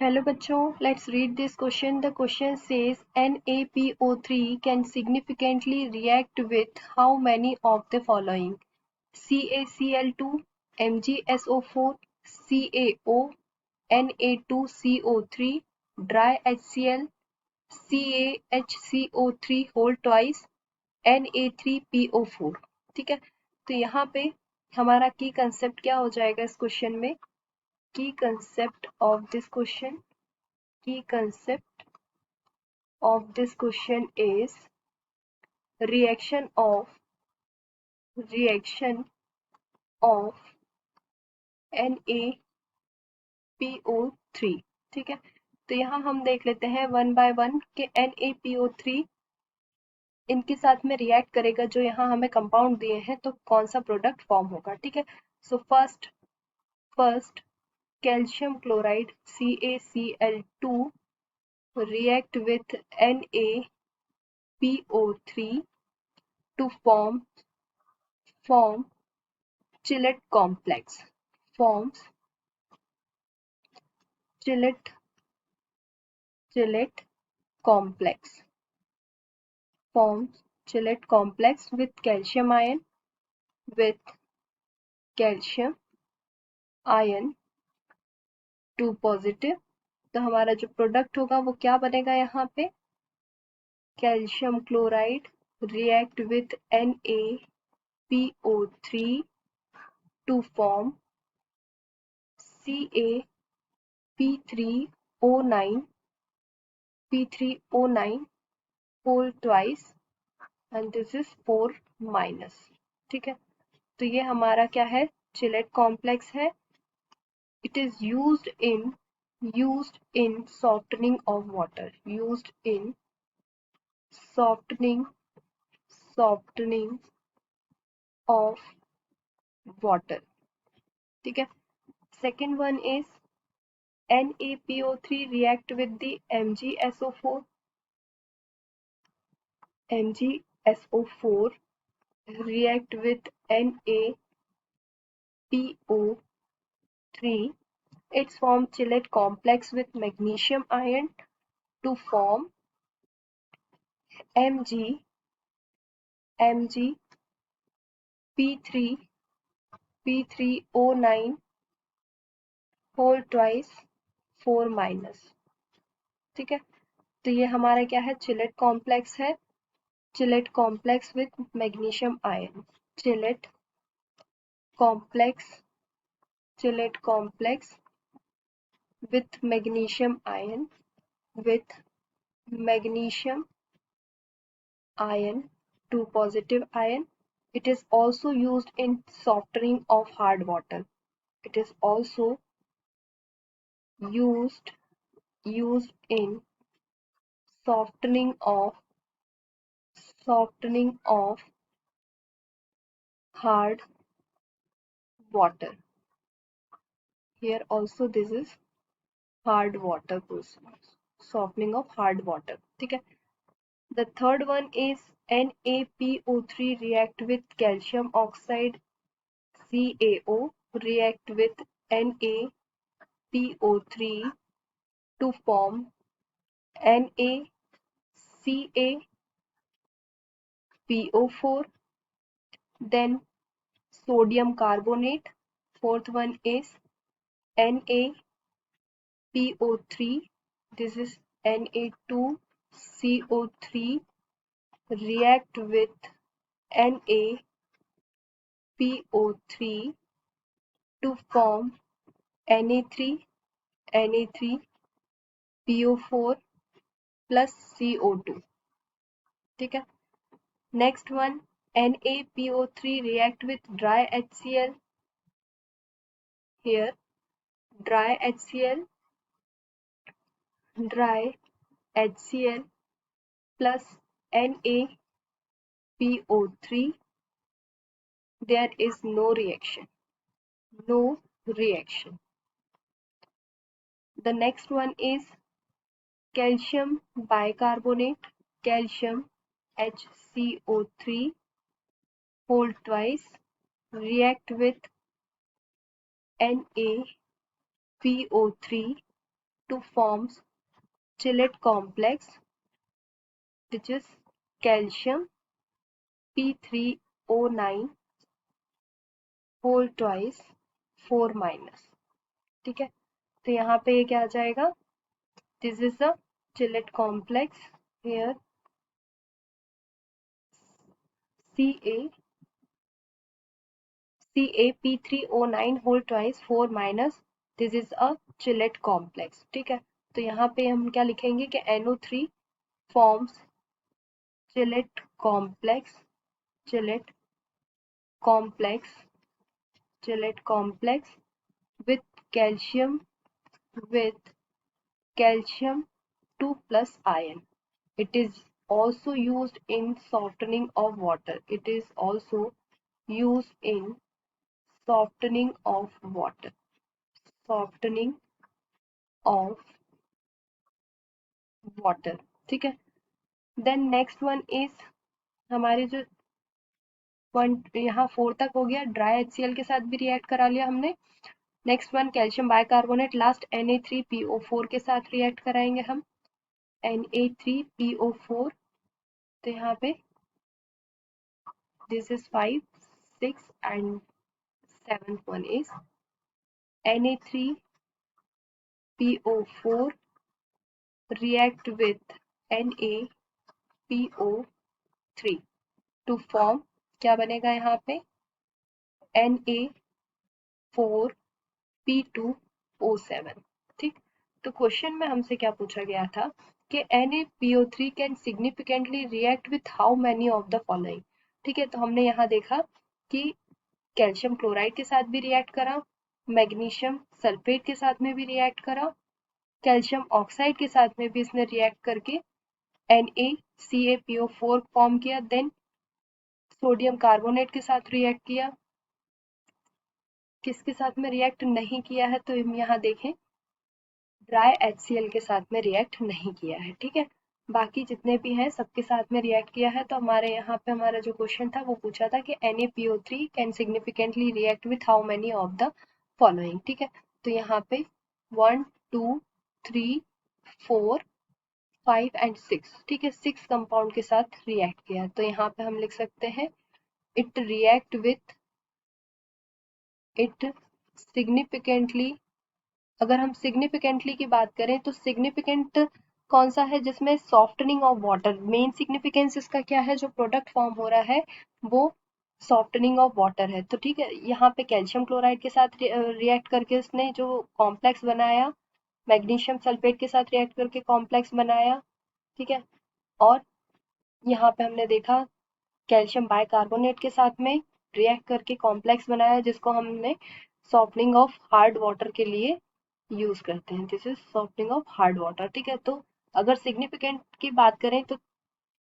Hello bachcho, let's read this question. The question says NaPO3 can significantly react with how many of the following? CaCl2, MgSO4, CaO, Na2CO3, dry HCl, CaHCO3 whole twice, Na3PO4। ठीक है, तो यहाँ पे हमारा की concept क्या हो जाएगा इस क्वेश्चन में? की concept of this question Key concept of this question is reaction of NaPO3। ठीक है, तो यहाँ हम देख लेते हैं वन बाय वन के NaPO3 इनके साथ में रिएक्ट करेगा जो यहाँ हमें कंपाउंड दिए हैं, तो कौन सा प्रोडक्ट फॉर्म होगा। ठीक है, so first calcium chloride CaCl2 react with NaPO3 to form Chillet complex. Forms Chillet complex. Forms Chillet complex with calcium ion 2 positive. तो हमारा जो प्रोडक्ट होगा वो क्या बनेगा? यहाँ पे calcium chloride react with NaPO3 to form P3O9 whole twice and this is 4 minus। ठीक है, तो ये हमारा क्या है? चिलेट कॉम्प्लेक्स है। It is used in softening of water, used in softening of water। ठीक है, second one is NaPO3 react with the MgSO4 react with NaPO3, it's form chelate complex with magnesium ion to form P3O9 whole twice 4 minus। ठीक है, तो ये हमारा क्या है? Chelate complex है। Chelate complex with magnesium ion. Chelate complex with magnesium ion with magnesium ion 2 positive ion। It is also used in softening of hard water। It is also used in softening of hard water। Here also this is hard water process, softening of hard water। ठीक है, the third one is NaPO3 react with calcium oxide CaO react with NaPO3 to form NaCaPO4, then sodium carbonate। Fourth one is NaPO3, this is Na2CO3 react with NaPO3 to form Na3PO4 plus CO2। ठीक है, next one NaPO3 react with dry HCl। Here dry HCl plus NaPO3, there is no reaction। The next one is calcium bicarbonate, calcium HCO3 whole twice react with NaPO3 to forms chelate complex which is calcium P3O9 whole twice 4 minus. ठीक है, तो यहाँ पे ये क्या आ जाएगा, this is the chelate complex here CaP3O9 whole twice 4 minus this is a chelate complex. ठीक है, तो यहाँ पे हम क्या लिखेंगे कि NO3 forms chelate complex chelate complex with calcium 2 plus ion. It is also used in softening of water. It is also used in softening of water. Softening of water. ठीक है, देन नेक्स्ट वन इज हमारे जो one यहाँ 4 तक हो गया, dry HCl के साथ भी रिएक्ट करा लिया हमने। Next one calcium bicarbonate, last Na3PO4 के साथ रिएक्ट कराएंगे हम, Na3PO4। तो यहाँ पे this is 5, 6 and 7th one is Na3PO4 react with NaPO3 to form क्या बनेगा यहाँ पे Na4P2O7। ठीक, तो क्वेश्चन में हमसे क्या पूछा गया था कि NaPO3 can significantly react with how many of the following. ठीक है, तो हमने यहाँ देखा कि कैल्शियम क्लोराइड के साथ भी रिएक्ट करा, मैग्नीशियम सल्फेट के साथ में भी रिएक्ट करा, कैल्शियम ऑक्साइड के साथ में भी इसने रिएक्ट करके NaCaPO4 फॉर्म किया, देन सोडियम कार्बोनेट के साथ रिएक्ट किया। किसके साथ में रिएक्ट नहीं किया है, तो हम यहाँ देखें ड्राई HCl के साथ में रिएक्ट नहीं किया है। ठीक है, बाकी जितने भी हैं सबके साथ में रिएक्ट किया है। तो हमारे यहाँ पे हमारा जो क्वेश्चन था वो पूछा था कि NaPO3 can significantly react with how many of the following. ठीक है, तो यहाँ पे 1 2 3 4 5 एंड 6, ठीक है, 6 कंपाउंड के साथ रिएक्ट किया। तो यहाँ पे हम लिख सकते हैं it react with it significantly. अगर हम सिग्निफिकेंटली की बात करें तो सिग्निफिकेंट कौन सा है, जिसमें softening of water, main significance इसका क्या है, जो प्रोडक्ट फॉर्म हो रहा है वो सॉफ्टनिंग ऑफ वाटर है। तो ठीक है, यहाँ पे कैल्शियम क्लोराइड के साथ रिएक्ट करके उसने जो कॉम्प्लेक्स बनाया, मैग्नीशियम सल्फेट के साथ रिएक्ट करके कॉम्प्लेक्स बनाया। ठीक है, और यहाँ पे हमने देखा कैल्शियम बाइकार्बोनेट के साथ में रिएक्ट करके कॉम्प्लेक्स बनाया, जिसको हमने सॉफ्टनिंग ऑफ हार्ड वाटर के लिए यूज करते हैं। This is softening of hard water. ठीक है, तो अगर सिग्निफिकेंट की बात करें तो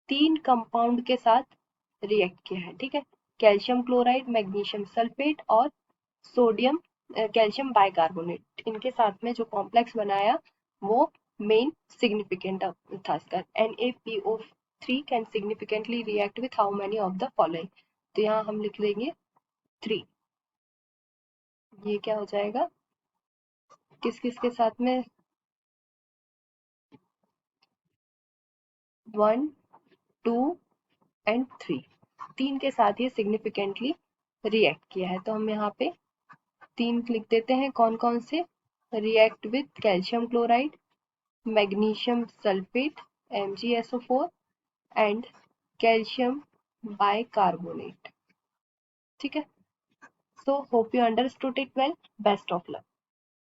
3 कंपाउंड के साथ रिएक्ट किया है। ठीक है, कैल्शियम क्लोराइड, मैग्नीशियम सल्फेट और सोडियम कैल्शियम बाइकार्बोनेट, इनके साथ में जो कॉम्प्लेक्स बनाया वो मेन सिग्निफिकेंट था इसका। NaPO3 can significantly react with how many of the following. तो यहाँ हम लिख लेंगे 3। ये क्या हो जाएगा, किस किस के साथ में, 1 2 एंड 3, 3 के साथ ये सिग्निफिकेंटली रिएक्ट किया है। तो हम यहाँ पे 3 लिख देते हैं, कौन कौन से, react with calcium chloride, magnesium sulphate MgSO4 and calcium bicarbonate. ठीक है, so hope you understood it well, best of luck.